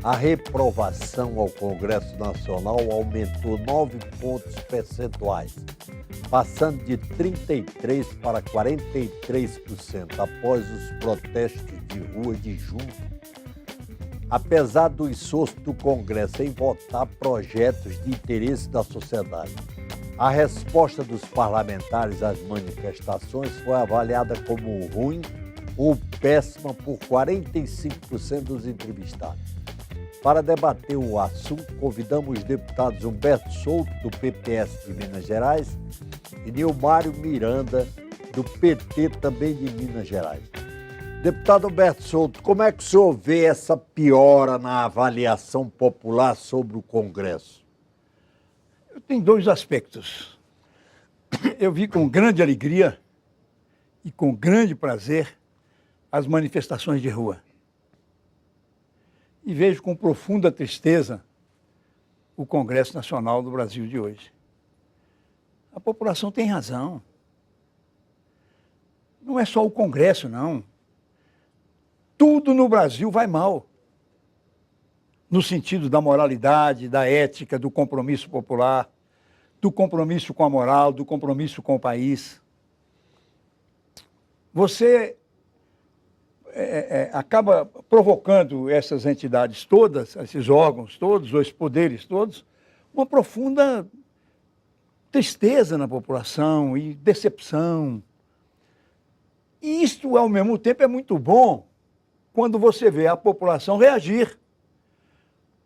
A reprovação ao Congresso Nacional aumentou 9 pontos percentuais, passando de 33% para 43% após os protestos de rua de junho. Apesar do esforço do Congresso em votar projetos de interesse da sociedade, a resposta dos parlamentares às manifestações foi avaliada como ruim ou péssima por 45% dos entrevistados. Para debater o assunto, convidamos os deputados Humberto Souto, do PPS de Minas Gerais, e Nilmário Miranda, do PT, também de Minas Gerais. Deputado Humberto Souto, como é que o senhor vê essa piora na avaliação popular sobre o Congresso? Tem dois aspectos. Eu vi com grande alegria e com grande prazer as manifestações de rua. E vejo com profunda tristeza o Congresso Nacional do Brasil de hoje. A população tem razão. Não é só o Congresso, não. Tudo no Brasil vai mal. No sentido da moralidade, da ética, do compromisso popular, do compromisso com a moral, do compromisso com o país. Você acaba provocando essas entidades todas, esses órgãos todos, ou esses poderes todos, uma profunda tristeza na população e decepção. E isto, ao mesmo tempo, é muito bom quando você vê a população reagir.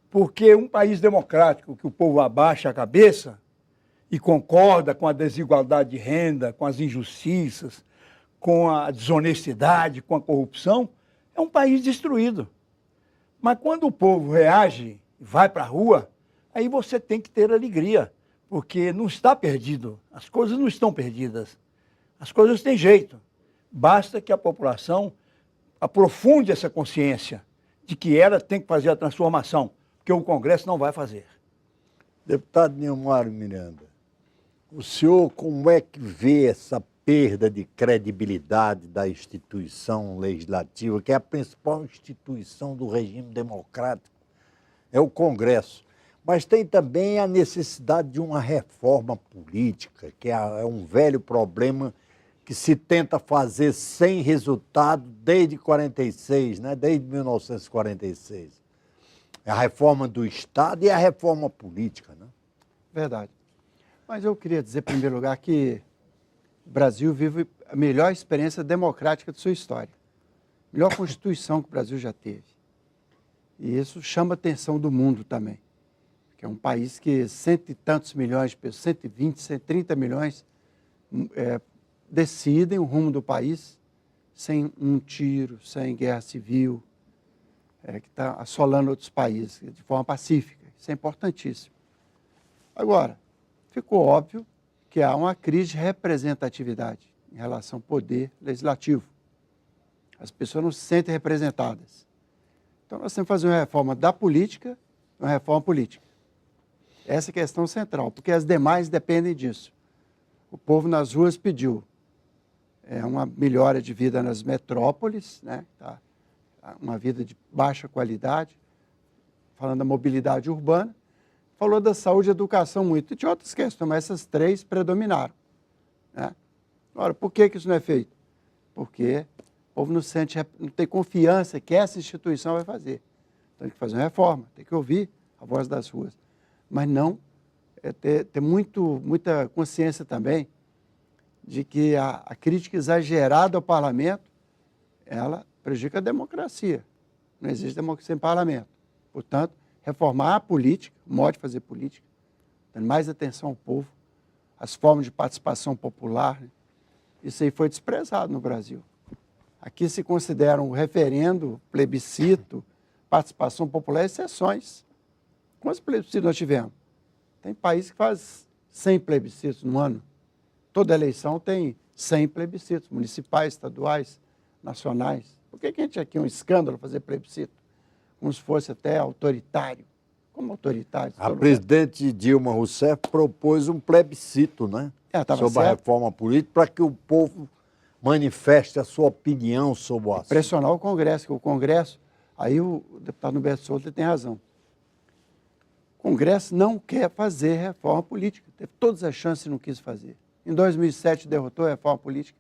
Porque um país democrático, que o povo abaixa a cabeça e concorda com a desigualdade de renda, com as injustiças, com a desonestidade, com a corrupção, é um país destruído. Mas quando o povo reage, vai para a rua, aí você tem que ter alegria, porque não está perdido, as coisas não estão perdidas, as coisas têm jeito. Basta que a população aprofunde essa consciência de que ela tem que fazer a transformação, porque o Congresso não vai fazer. Deputado Nilmário Miranda, o senhor como é que vê essa perda de credibilidade da instituição legislativa, que é a principal instituição do regime democrático, é o Congresso. Mas tem também a necessidade de uma reforma política, que é um velho problema que se tenta fazer sem resultado desde 46, né? Desde 1946. É a reforma do Estado e a reforma política, né? Verdade. Mas eu queria dizer, em primeiro lugar, que o Brasil vive a melhor experiência democrática de sua história. A melhor Constituição que o Brasil já teve. E isso chama a atenção do mundo também. Que é um país que cento e tantos milhões de pessoas, 120, 130 milhões, decidem o rumo do país sem um tiro, sem guerra civil, que está assolando outros países de forma pacífica. Isso é importantíssimo. Agora, ficou óbvio que há uma crise de representatividade em relação ao poder legislativo. As pessoas não se sentem representadas. Então, nós temos que fazer uma reforma da política, uma reforma política. Essa é a questão central, porque as demais dependem disso. O povo nas ruas pediu uma melhora de vida nas metrópoles, né? Uma vida de baixa qualidade, falando da mobilidade urbana, falou da saúde e educação muito, e de outras questões, mas essas três predominaram. Né? Ora, por que isso não é feito? Porque o povo não tem confiança que essa instituição vai fazer. Então, tem que fazer uma reforma, tem que ouvir a voz das ruas. Mas não ter muita consciência também de que a crítica exagerada ao parlamento, ela prejudica a democracia. Não existe democracia em parlamento. Portanto, reformar a política, o modo de fazer política, dando mais atenção ao povo, as formas de participação popular, né? Isso aí foi desprezado no Brasil. Aqui se consideram o referendo, plebiscito, participação popular exceções. Quantos plebiscitos nós tivemos? Tem país que faz 100 plebiscitos no ano. Toda eleição tem 100 plebiscitos, municipais, estaduais, nacionais. Por que a gente aqui é um escândalo fazer plebiscito? Como se fosse até autoritário. como autoritários. A presidente Dilma Rousseff propôs um plebiscito, né? Estava sobre a certo. reforma política, para que o povo manifeste a sua opinião sobre o assunto. Pressionar o Congresso, que o Congresso, aí o deputado Humberto Souto tem razão. O Congresso não quer fazer reforma política. Teve todas as chances e não quis fazer. Em 2007 derrotou a reforma política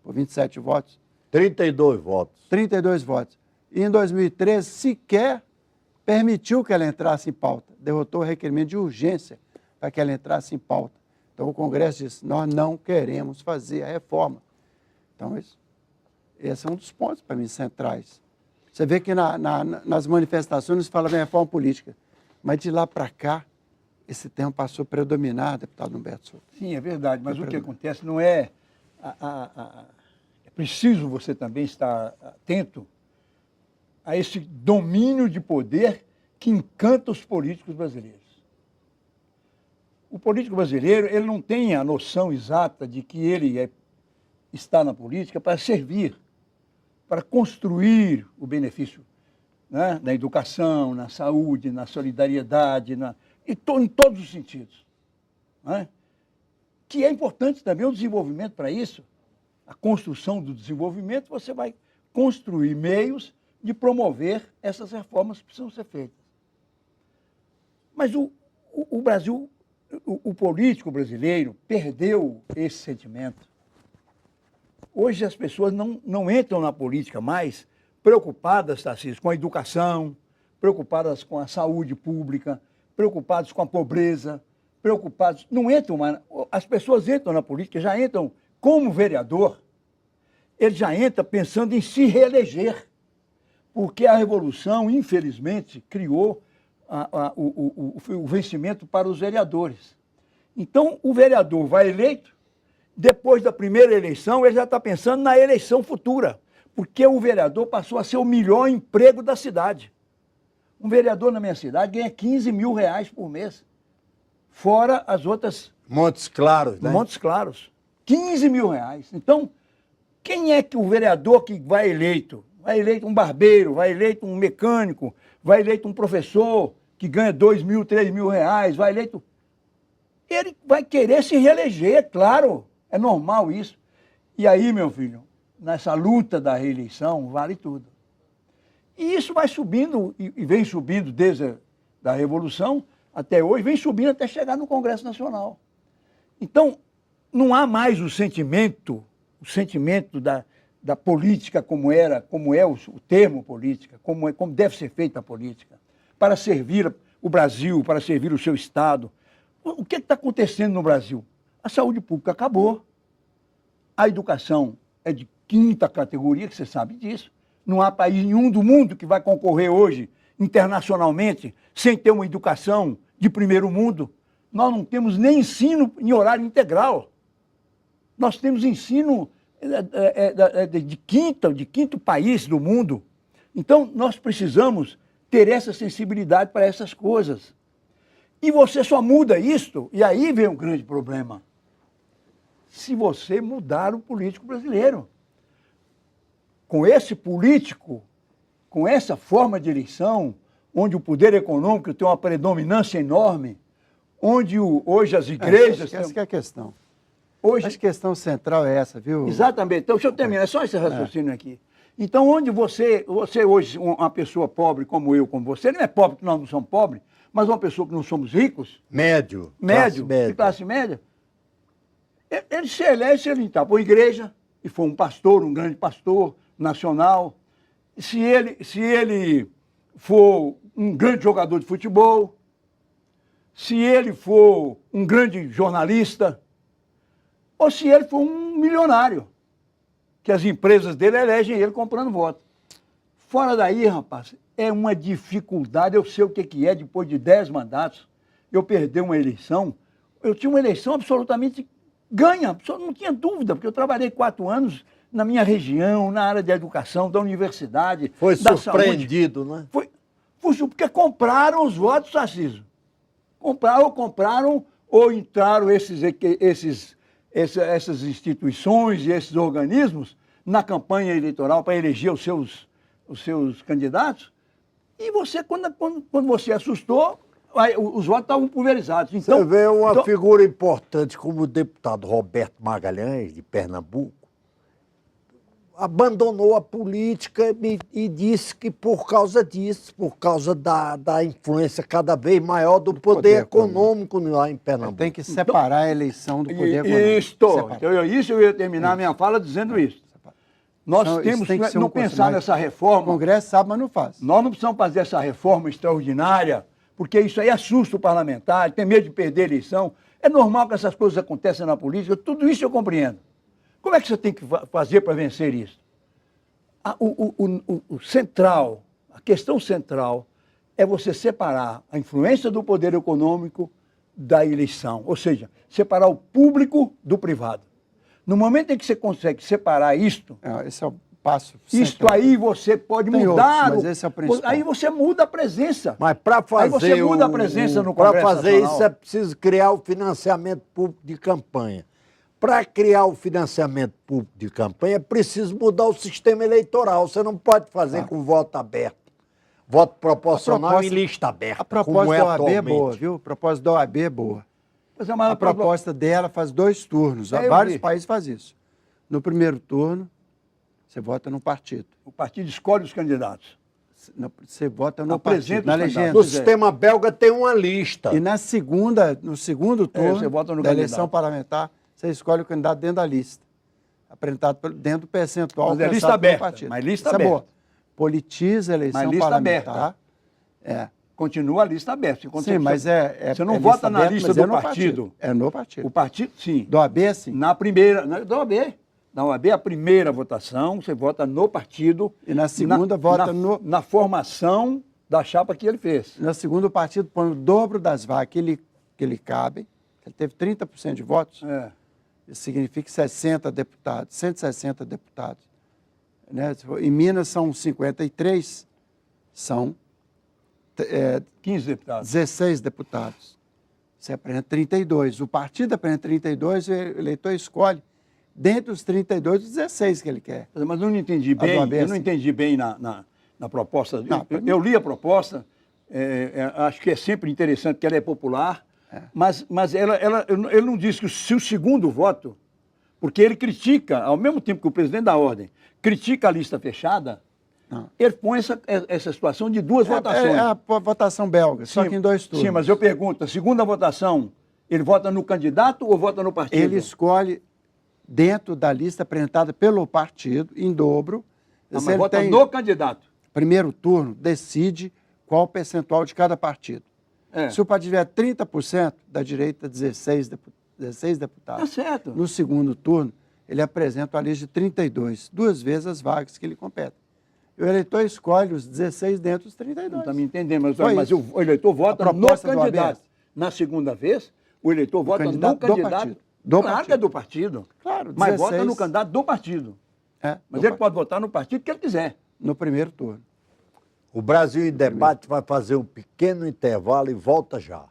por 27 votos. 32 votos. 32 votos. E em 2013 sequer permitiu que ela entrasse em pauta. Derrotou o requerimento de urgência para que ela entrasse em pauta. Então o Congresso disse, nós não queremos fazer a reforma. Então esse é um dos pontos, para mim, centrais. Você vê que nas manifestações fala de reforma política, mas de lá para cá, esse tema passou a predominar, deputado Humberto Souto. Sim, é verdade, mas o que acontece não é... É preciso você também estar atento a esse domínio de poder que encanta os políticos brasileiros. O político brasileiro, ele não tem a noção exata de que ele está na política para servir, para construir o benefício, né, na educação, na saúde, na solidariedade, em todos os sentidos. Né? Que é importante também o desenvolvimento para isso. A construção do desenvolvimento, você vai construir meios de promover essas reformas que precisam ser feitas. Mas o Brasil, o político brasileiro perdeu esse sentimento. Hoje as pessoas não entram na política mais preocupadas, Tarcísio, com a educação, preocupadas com a saúde pública, preocupadas com a pobreza, preocupados... Não entram mais... As pessoas entram na política, já entram como vereador, ele já entra pensando em se reeleger, porque a Revolução, infelizmente, criou o vencimento para os vereadores. Então, o vereador vai eleito, depois da primeira eleição, ele já está pensando na eleição futura, porque o vereador passou a ser o melhor emprego da cidade. Um vereador na minha cidade ganha R$15 mil por mês, fora as outras... Montes Claros, né? Montes Claros. R$15 mil. Então, quem é que o vereador que vai eleito? Vai eleito um barbeiro, vai eleito um mecânico, vai eleito um professor que ganha R$2 mil, R$3 mil, vai eleito... Ele vai querer se reeleger, claro, é normal isso. E aí, meu filho, nessa luta da reeleição, vale tudo. E isso vai subindo, e vem subindo desde a Revolução até hoje, vem subindo até chegar no Congresso Nacional. Então, não há mais o sentimento da política como é o termo política, como deve ser feita a política, para servir o Brasil, para servir o seu Estado. O que está acontecendo no Brasil? A saúde pública acabou, a educação é de quinta categoria, que você sabe disso. Não há país nenhum do mundo que vai concorrer hoje, internacionalmente, sem ter uma educação de primeiro mundo. Nós não temos nem ensino em horário integral. Nós temos ensino de quinto país do mundo. Então, nós precisamos ter essa sensibilidade para essas coisas. E você só muda isto, e aí vem um grande problema. Se você mudar o político brasileiro. Com esse político, com essa forma de eleição, onde o poder econômico tem uma predominância enorme, onde hoje as igrejas... Essa que é a questão. Hoje... Acho que a questão central é essa, viu? Exatamente. Então, deixa eu terminar, é só esse raciocínio aqui. Então, onde você hoje, uma pessoa pobre como eu, como você, não é pobre que nós não somos pobres, mas uma pessoa que não somos ricos... Médio. De classe média, ele se elege se ele entrar por igreja, e for um pastor, um grande pastor nacional, se ele for um grande jogador de futebol, se ele for um grande jornalista, ou se ele for um milionário, que as empresas dele elegem ele comprando voto. Fora daí, rapaz, é uma dificuldade. Eu sei o que é, depois de 10 mandatos, eu perder uma eleição. Eu tinha uma eleição absolutamente ganha, não tinha dúvida, porque eu trabalhei 4 anos na minha região, na área de educação, da universidade, Foi da surpreendido, saúde. Né? Foi porque compraram os votos, Tarcísio. Compraram ou entraram essas instituições e esses organismos na campanha eleitoral para eleger os seus candidatos. E você, quando você assustou, os votos estavam pulverizados. Você Então, vê uma figura importante como o deputado Roberto Magalhães, de Pernambuco, abandonou a política e disse que por causa disso, por causa da influência cada vez maior do poder econômico lá em Pernambuco. Tem que separar a eleição do poder econômico. Isso eu ia terminar a minha fala dizendo isso. Nós Então, temos tem que que ser não um curso pensar mais- nessa O reforma. Congresso sabe, mas não faz. Nós não precisamos fazer essa reforma extraordinária, porque isso aí assusta o parlamentar, tem medo de perder a eleição. É normal que essas coisas aconteçam na política, tudo isso eu compreendo. Como é que você tem que fazer para vencer isso? O central, a questão central é você separar a influência do poder econômico da eleição, ou seja, separar o público do privado. No momento em que você consegue separar isto, Esse é o passo isto central. aí você pode Tem mudar. outros, mas esse é o principal. Aí você muda a presença. Mas para fazer, Aí você muda a presença no para Congresso fazer Nacional. isso é preciso criar o financiamento público de campanha. Para criar o financiamento público de campanha é preciso mudar o sistema eleitoral. Você não pode fazer com voto aberto, voto proporcional e lista aberta. A proposta como é da OAB é atualmente. boa, viu? A proposta da OAB é boa. Mas é uma A proposta dela faz 2 turnos. É, eu Vários vi. países fazem isso. No primeiro turno, você vota no partido. O partido escolhe os candidatos. Você vota no Apresenta partido, na os legenda. No sistema belga tem uma lista. E no segundo turno você vota no da candidato. eleição parlamentar, você escolhe o candidato dentro da lista. Apresentado dentro do percentual Mas é alcançado lista pelo aberta, partido. mas lista Isso é boa. aberta. Politiza a eleição Mas lista parlamentar. aberta. É. Continua a lista aberta. Sim, mas Você não é vota na aberta, lista mas do é no partido. É no partido. O partido, sim. Do AB, sim. Na primeira, da OAB. Na OAB, a primeira votação, você vota no partido. E na segunda, vota na formação da chapa que ele fez. Na segunda, o partido põe o dobro das vagas que ele cabe. Ele teve 30% de votos. É. Isso significa 60 deputados, 160 deputados. Né? Em Minas são 53, são 15 deputados. 16 deputados. Você apresenta 32. O partido apresenta 32 e o eleitor escolhe, dentre os 32, os 16 que ele quer. Mas eu não entendi bem, eu não entendi bem na proposta. Não, eu li a proposta, acho que é sempre interessante, que ela é popular, mas ele não disse que se o segundo voto, porque ele critica, ao mesmo tempo que o presidente da ordem critica a lista fechada, ele põe essa situação de 2 votações. É a votação belga, só que em 2 turnos. Sim, mas eu pergunto, a segunda votação, ele vota no candidato ou vota no partido? Ele escolhe dentro da lista apresentada pelo partido, em dobro. Mas vota no candidato. Primeiro turno, decide qual o percentual de cada partido. É. Se o partido tiver 30%, da direita 16 deputados. Tá certo. No segundo turno, ele apresenta a lista de 32, 2 vezes as vagas que ele compete. E o eleitor escolhe os 16 dentro dos 32. Não está me entendendo, mas Foi o eleitor vota no proposta do candidato. ABS. Na segunda vez, o eleitor vota no candidato do candidato. partido. Do Claro partido. que é do partido. Claro, Mas 16. vota no candidato do partido. É, Mas do ele pode votar no partido que ele quiser. no primeiro turno. O Brasil em Debate vai fazer um pequeno intervalo e volta já.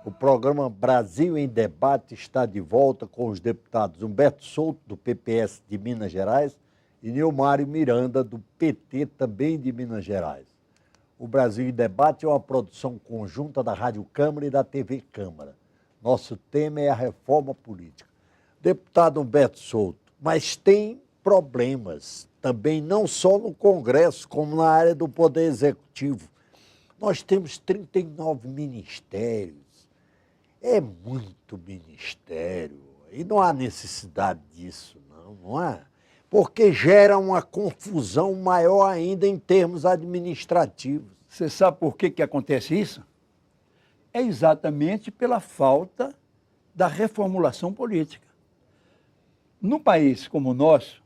O programa Brasil em Debate está de volta com os deputados Humberto Souto, do PPS de Minas Gerais, e Nilmário Miranda, do PT, também de Minas Gerais. O Brasil em Debate é uma produção conjunta da Rádio Câmara e da TV Câmara. Nosso tema é a reforma política. Deputado Humberto Souto, mas tem problemas também, não só no Congresso, como na área do Poder Executivo. Nós temos 39 ministérios. É muito ministério e não há necessidade disso, não é? Porque gera uma confusão maior ainda em termos administrativos. Você sabe por que acontece isso? É exatamente pela falta da reformulação política. Num país como o nosso,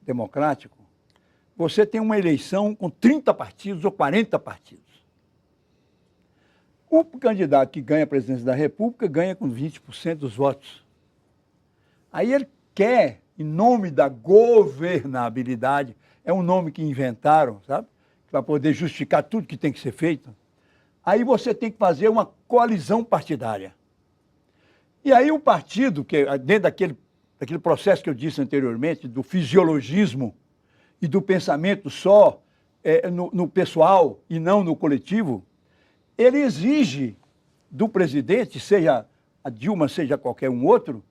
democrático, você tem uma eleição com 30 partidos ou 40 partidos. O candidato que ganha a presidência da República ganha com 20% dos votos. Aí ele quer em nome da governabilidade, é um nome que inventaram, sabe? Para poder justificar tudo que tem que ser feito. Aí você tem que fazer uma coalizão partidária. E aí o partido, que dentro daquele processo que eu disse anteriormente, do fisiologismo e do pensamento só no pessoal e não no coletivo, ele exige do presidente, seja a Dilma, seja qualquer um outro,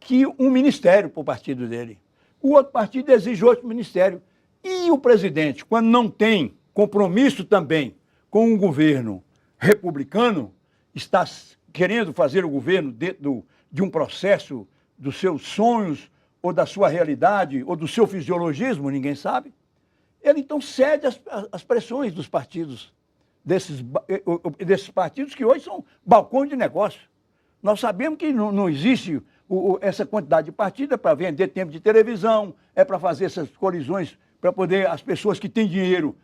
que um ministério para o partido dele. O outro partido exige outro ministério. E o presidente, quando não tem compromisso também com um governo republicano, está querendo fazer o governo dentro de um processo dos seus sonhos, ou da sua realidade, ou do seu fisiologismo, ninguém sabe, ele então cede às pressões dos partidos, desses partidos que hoje são balcões de negócio. Nós sabemos que não existe essa quantidade de partidos para vender tempo de televisão, é para fazer essas colisões, para poder as pessoas que têm dinheiro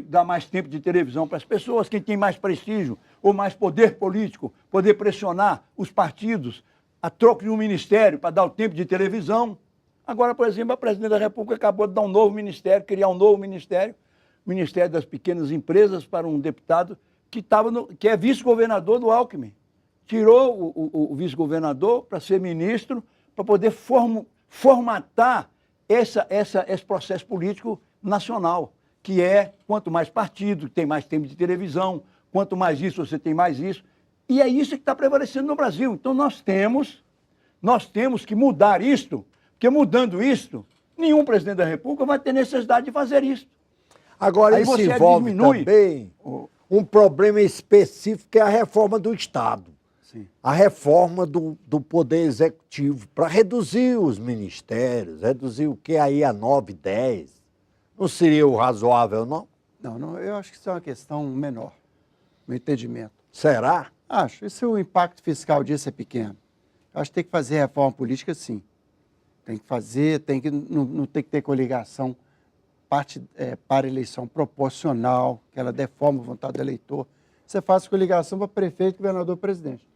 dar mais tempo de televisão para as pessoas, quem tem mais prestígio ou mais poder político, poder pressionar os partidos a troco de um ministério para dar o tempo de televisão. Agora, por exemplo, a presidente da República acabou de dar um novo ministério, criar um novo ministério, o Ministério das Pequenas Empresas, para um deputado que é vice-governador do Alckmin. Tirou o vice-governador para ser ministro, para poder formatar esse processo político nacional, que é quanto mais partido, tem mais tempo de televisão, quanto mais isso, você tem mais isso. E é isso que está prevalecendo no Brasil. Então nós temos que mudar isto, porque mudando isto, nenhum presidente da República vai ter necessidade de fazer isso. Agora, aí isso envolve também um problema específico, que é a reforma do Estado. Sim. A reforma do Poder Executivo, para reduzir os ministérios, reduzir o que aí a 9, 10. Não seria o razoável, não? Não, eu acho que isso é uma questão menor, no entendimento. Será? Acho. E se o impacto fiscal disso é pequeno? Acho que tem que fazer reforma política, sim. Tem que fazer, não tem que ter coligação para eleição proporcional, que ela deforma a vontade do eleitor. Você faz coligação para prefeito, governador, presidente.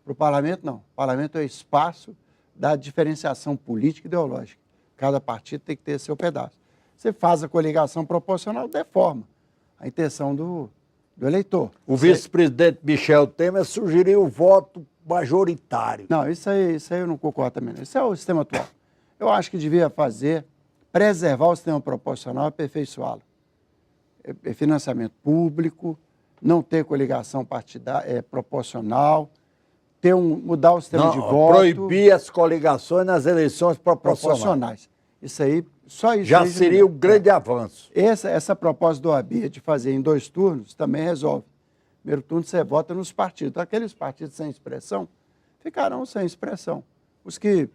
Para o parlamento, não. O parlamento é espaço da diferenciação política e ideológica. Cada partido tem que ter seu pedaço. Você faz a coligação proporcional, deforma a intenção do eleitor. O vice-presidente Michel Temer sugeriu o voto majoritário. Não, isso aí eu não concordo também. Não. Isso é o sistema atual. Eu acho que devia preservar o sistema proporcional e aperfeiçoá-lo. Financiamento público, não ter coligação proporcional, mudar o sistema de voto. Proibir as coligações nas eleições proporcionais. Isso aí, só isso. Já seria um grande avanço. Essa proposta do OAB de fazer em 2 turnos também resolve. Primeiro turno você vota nos partidos. Aqueles partidos sem expressão ficarão sem expressão. Os que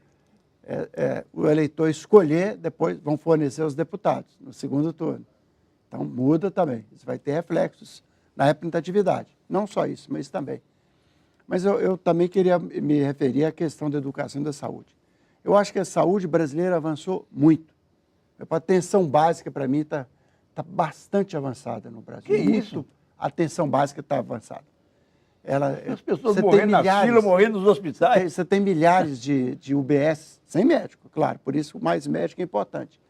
o eleitor escolher, depois vão fornecer os deputados no segundo turno. Então muda também. Isso vai ter reflexos na representatividade. Não só isso, mas também. Mas eu também queria me referir à questão da educação e da saúde. Eu acho que a saúde brasileira avançou muito. A atenção básica, para mim, está bastante avançada no Brasil. Que isso? A atenção básica está avançada. As pessoas morrendo na fila, morrendo nos hospitais. Você tem milhares de UBS, sem médico, claro. Por isso, mais médico é importante.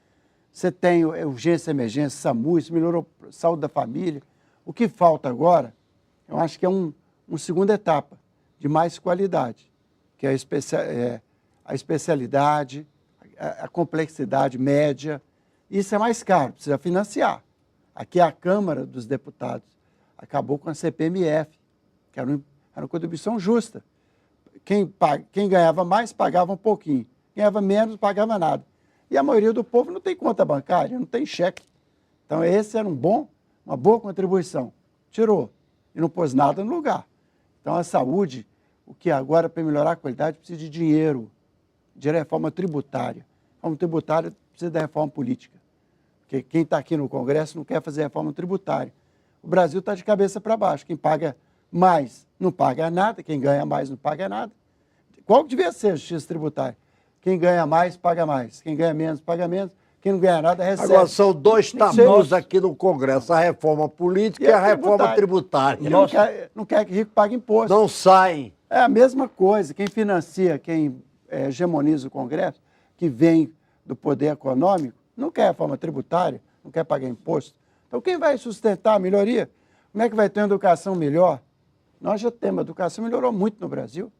Você tem urgência, emergência, SAMU, isso melhorou a saúde da família. O que falta agora, eu acho que é uma segunda etapa de mais qualidade, que é a especialidade, a complexidade média. Isso é mais caro, precisa financiar. Aqui a Câmara dos Deputados acabou com a CPMF, que era uma contribuição justa. Quem ganhava mais pagava um pouquinho, ganhava menos pagava nada. E a maioria do povo não tem conta bancária, não tem cheque. Então esse era uma boa contribuição. Tirou e não pôs nada no lugar. Então a saúde, o que agora para melhorar a qualidade precisa de dinheiro, de reforma tributária. A reforma tributária precisa da reforma política. Porque quem está aqui no Congresso não quer fazer reforma tributária. O Brasil está de cabeça para baixo. Quem paga mais não paga nada, quem ganha mais não paga nada. Qual que devia ser a justiça tributária? Quem ganha mais, paga mais. Quem ganha menos, paga menos. Quem não ganha nada, recebe. Agora, são 2 tamanhos aqui no Congresso, a reforma política e a reforma tributária. Não quer que rico pague imposto. Não saem. É a mesma coisa. Quem financia, quem hegemoniza o Congresso, que vem do poder econômico não quer reforma tributária, não quer pagar imposto. Então, quem vai sustentar a melhoria? Como é que vai ter uma educação melhor? Nós já temos, a educação melhorou muito no Brasil.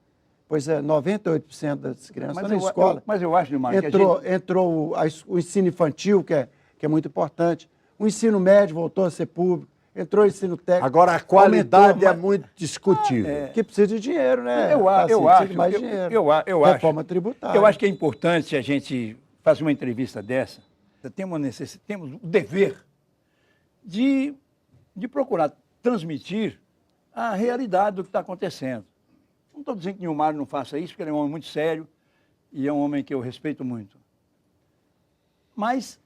Pois é, 98% das crianças estão na escola. Mas eu acho, Neymar, entrou o ensino infantil, que é muito importante. O ensino médio voltou a ser público. Entrou o ensino técnico. Agora, a qualidade é muito discutível. Que precisa de dinheiro, né? Eu Precisa de mais acho, dinheiro. eu Reforma tributária. Eu acho que é importante a gente fazer uma entrevista dessa. Temos o dever de procurar transmitir a realidade do que está acontecendo. Não estou dizendo que Nilmar não faça isso, porque ele é um homem muito sério e é um homem que eu respeito muito. Mas,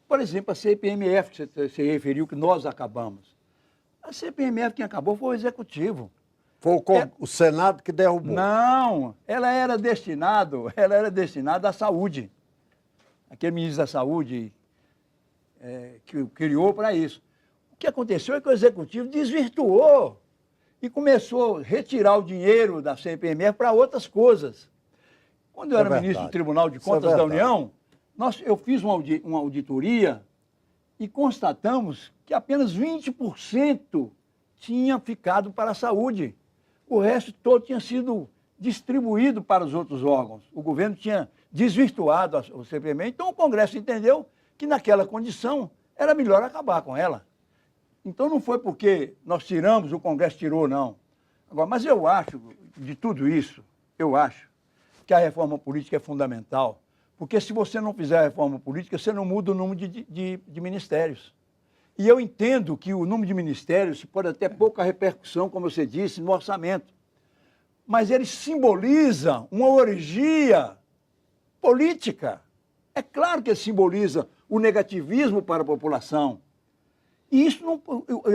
por exemplo, a CPMF, que você referiu, que nós acabamos. A CPMF quem acabou foi o Executivo. Foi o Senado que derrubou. Não, ela era destinada à saúde. Aquele ministro da Saúde que criou para isso. O que aconteceu é que o Executivo desvirtuou e começou a retirar o dinheiro da CPMF para outras coisas. Quando eu era ministro do Tribunal de Contas da União, eu fiz uma auditoria e constatamos que apenas 20% tinha ficado para a saúde. O resto todo tinha sido distribuído para os outros órgãos. O governo tinha desvirtuado o CPMF, então o Congresso entendeu que naquela condição era melhor acabar com ela. Então não foi porque nós tiramos, o Congresso tirou, não. Agora, mas eu acho, de tudo isso, eu acho que a reforma política é fundamental, porque se você não fizer a reforma política, você não muda o número de ministérios. E eu entendo que o número de ministérios pode até pouca repercussão, como você disse, no orçamento. Mas ele simboliza uma orgia política. É claro que ele simboliza o negativismo para a população. E isso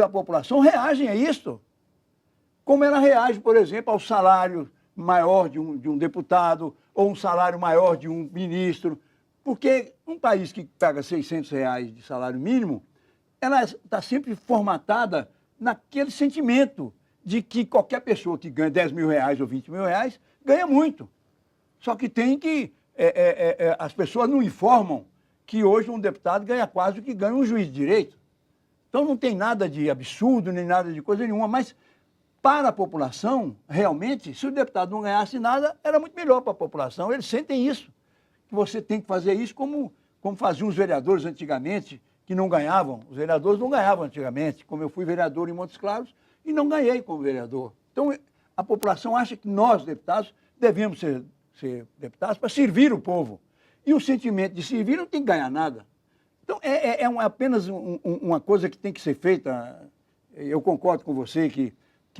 a população reage a isso. Como ela reage, por exemplo, ao salário maior de um deputado ou um salário maior de um ministro. Porque um país que paga R$600 de salário mínimo, ela está sempre formatada naquele sentimento de que qualquer pessoa que ganha R$10 mil ou R$20 mil ganha muito. Só que tem que... as pessoas não informam que hoje um deputado ganha quase o que ganha um juiz de direito. Então não tem nada de absurdo, nem nada de coisa nenhuma, mas para a população, realmente, se o deputado não ganhasse nada, era muito melhor para a população. Eles sentem isso, que você tem que fazer isso como faziam os vereadores antigamente, que não ganhavam. Os vereadores não ganhavam antigamente, como eu fui vereador em Montes Claros e não ganhei como vereador. Então a população acha que nós, deputados, devemos ser deputados para servir o povo. E o sentimento de servir não tem que ganhar nada. Então, apenas uma coisa que tem que ser feita. Eu concordo com você que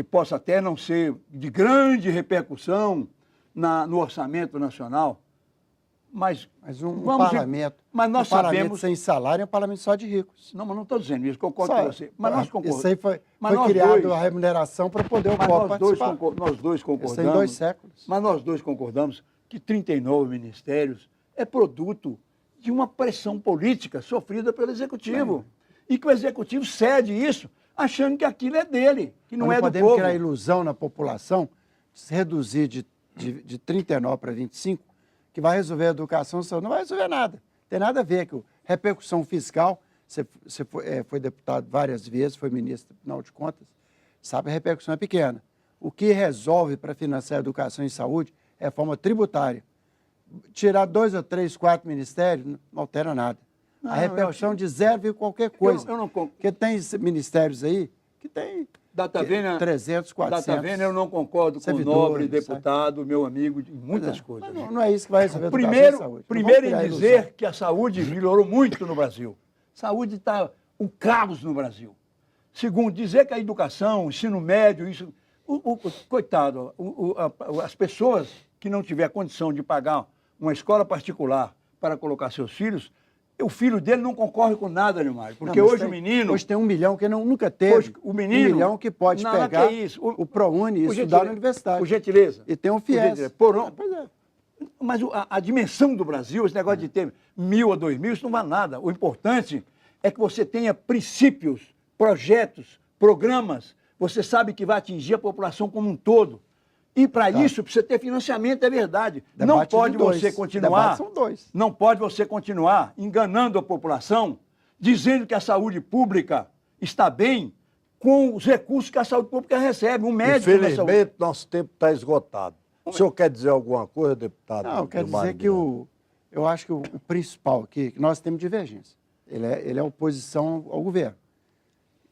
possa até não ser de grande repercussão no orçamento nacional, mas parlamento, mas nós parlamento sabemos... sem salário é um parlamento só de ricos. Não, mas não estou dizendo isso, concordo com você. Mas nós concordamos. Isso aí foi criado a remuneração para poder o povo participar. Nós dois concordamos. Isso tem 2 séculos. Mas nós dois concordamos que 39 ministérios é produto de uma pressão política sofrida pelo Executivo. E que o Executivo cede isso, achando que aquilo é dele, que não é do povo. Não podemos criar ilusão na população, se reduzir de 39 para 25, que vai resolver a educação, não vai resolver nada. Não tem nada a ver com repercussão fiscal. Você foi deputado várias vezes, foi ministro do Tribunal de Contas, sabe, a repercussão é pequena. O que resolve para financiar a educação e saúde é a reforma tributária. Tirar 2 ou 3, 4 ministérios não altera nada. A repercussão de 0, qualquer coisa. Porque tem ministérios aí que tem 300, 400. Tá vendo? Eu não concordo com o nobre deputado, meu amigo, de muitas coisas. Não é isso que vai resolver a educação e saúde. Primeiro em dizer que a saúde melhorou muito no Brasil. Saúde está um caos no Brasil. Segundo, dizer que a educação, o ensino médio, isso... coitado, as pessoas que não tiver condição de pagar uma escola particular para colocar seus filhos, o filho dele não concorre com nada, Neymar. Porque hoje o menino... Hoje tem 1 milhão que nunca teve. Hoje, o menino... 1 milhão que pode pegar o ProUni e estudar na universidade. Por gentileza. E tem um FIES. Pois é. Mas a dimensão do Brasil, esse negócio de ter 1.000 ou 2.000, isso não vale nada. O importante é que você tenha princípios, projetos, programas. Você sabe que vai atingir a população como um todo. E para isso precisa ter financiamento, é verdade. Não Debate pode de dois. você continuar. Debates são dois. Não pode você continuar enganando a população, dizendo que a saúde pública está bem com os recursos que a saúde pública recebe. Um médico da saúde. Infelizmente, nosso tempo está esgotado. O senhor quer dizer alguma coisa, deputado? Não, eu quero Gilmar dizer que eu acho que o principal aqui, que nós temos divergência. Ele é oposição ao governo.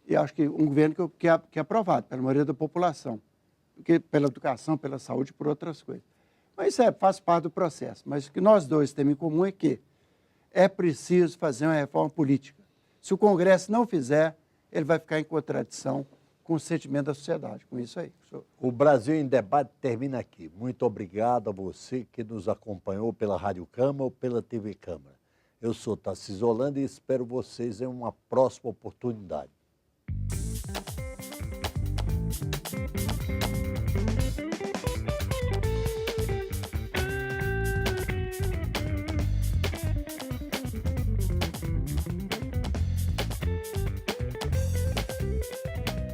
E acho que um governo que é aprovado pela maioria da população, porque pela educação, pela saúde, por outras coisas. Mas isso faz parte do processo. Mas o que nós dois temos em comum é que é preciso fazer uma reforma política. Se o Congresso não fizer, ele vai ficar em contradição com o sentimento da sociedade. Com isso aí. O Brasil em Debate termina aqui. Muito obrigado a você que nos acompanhou pela Rádio Câmara ou pela TV Câmara. Eu sou Tarcísio Holanda e espero vocês em uma próxima oportunidade.